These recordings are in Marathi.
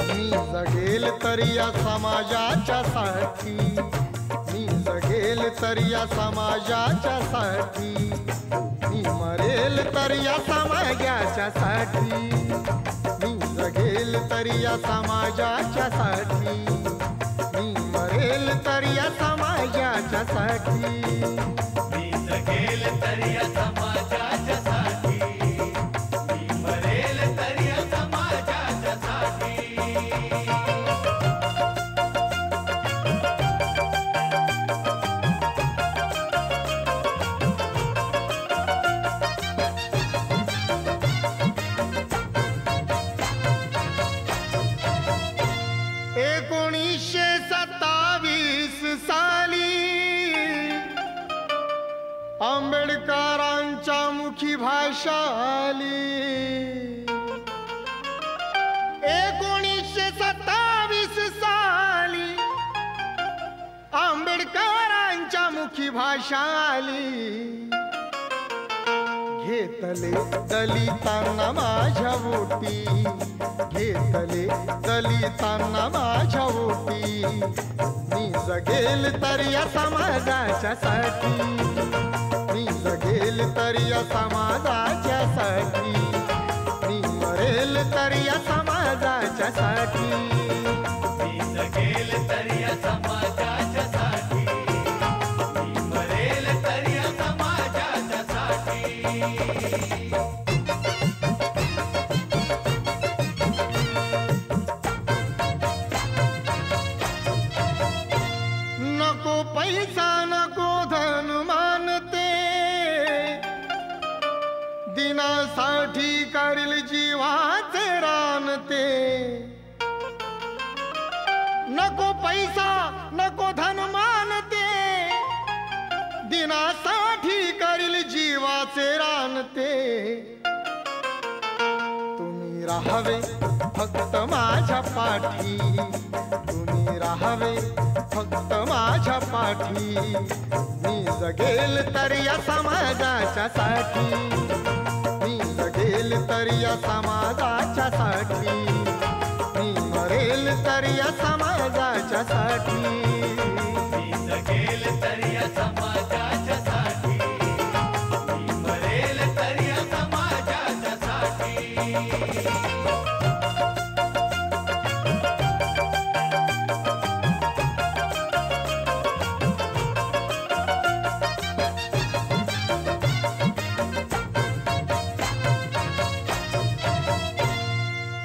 मी जगेल तर या समाजाच्या साठी, मी जगेल तर या समाजाच्या साठी, मी मरेल तर या समाजाच्या साठी, मी जगेल तर या समाजाच्या साठी, मी मरेल तर या समाजाच्या साठी, मी जगेल तर या समाजाच्या साठी, मी मरेल तर या समाजाच्या साठी. आंबेडकरांच्या मुखी भाषा आली. 1927 साली आंबेडकरांच्या मुखी भाषा आली. घेतले दलितांना माझ्या वोटी, घेतले दलितांना माझ्या वोटी. मी जगेल तर या समाजाच्या साठी, मी जगेल तर या समाजाच्या साठी, मी मरेल तर या समाजाच्या साठी. मी जगेल तर या समाजाच्या साठी, मी मरेल तर या समाजाच्या साठी. नको पैसा नको धन मानते, दिनासाठी करील जीवाचे रानते. नको पैसा नको धन मानते, दिनासाठी करील जीवाचे रानते. तुम्ही राहावे फक्त माझ्या पाठी, तुम्ही राहावे फक्त माझ्या पाठी. मी जगेल तर या समाजाच्या साठी, मी जगेल तर या समाजाच्या साठी, मी मरेल तर या समाजाच्या साठी. मी जगेल तर या समाजाच्या साठी, मी मरेल तर या समाजाच्या साठी.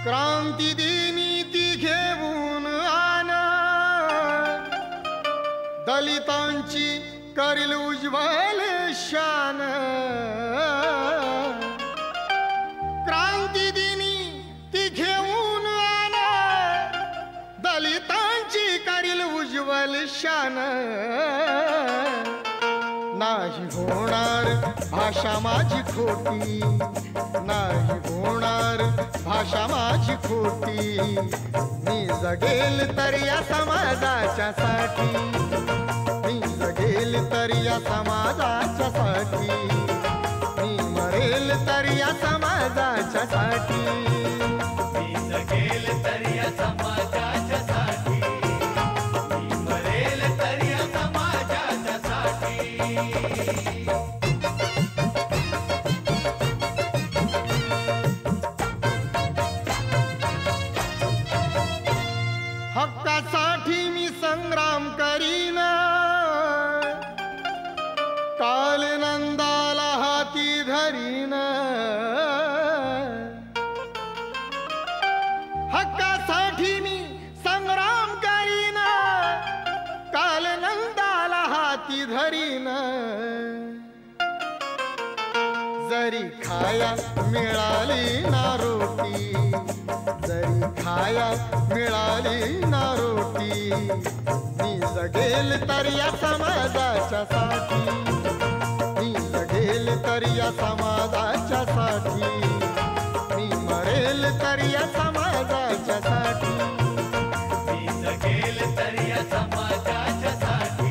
क्रांती दिनी ती घेऊन आना, दलितांची करील उज्ज्वल शान. क्रांती दिनी ती घेऊन आना, दलितांची करील उज्ज्वल शान. नाही होणार भाषा माझी खोटी, नाही होणार भाषा माझी खोटी. मी जगेल तर या समाजाच्या साठी, मी जगेल तर या समाजाच्या साठी, मी मरेल तर या समाजाच्या साठी. मी जगेल तर या समाजाच्या साठी, मी मरेल तर या समाजाच्या साठी. हक्कासाठी मी संग्राम करीन, काल नंदाला हाती धरीन. हक्कासाठी मी संग्राम करीन, काल नंदाला हाती धरीन. जरी खाया मिळाली ना रोटी, जरी खाया मिळाली ना रोटी. मी जगेल तर या समाजाच्या साठी, मी जगेल तर या समाजाच्या साठी, मी मरेल तर या समाजाच्या साठी. मी जगेल तर या समाजाच्या साठी,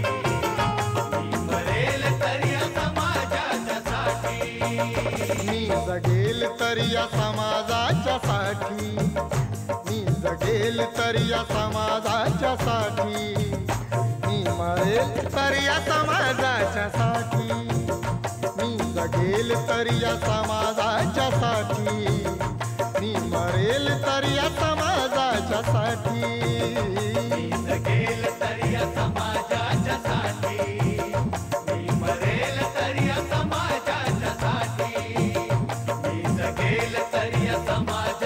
मी मरेल तर या समाजाच्या साठी. मी जगेल जगेल तर या समाजाच्या साठी, मी मरेल तर या समाजाच्या साठी, मी जगेल तर या समाजाच्या साठी, मी मरेल तर या समाजाच्या साठी. मी जगेल तर या समाजाच्या साठी, मी मरेल तर या समाजाच्या साठी, मी जगेल तर या समाजाच्या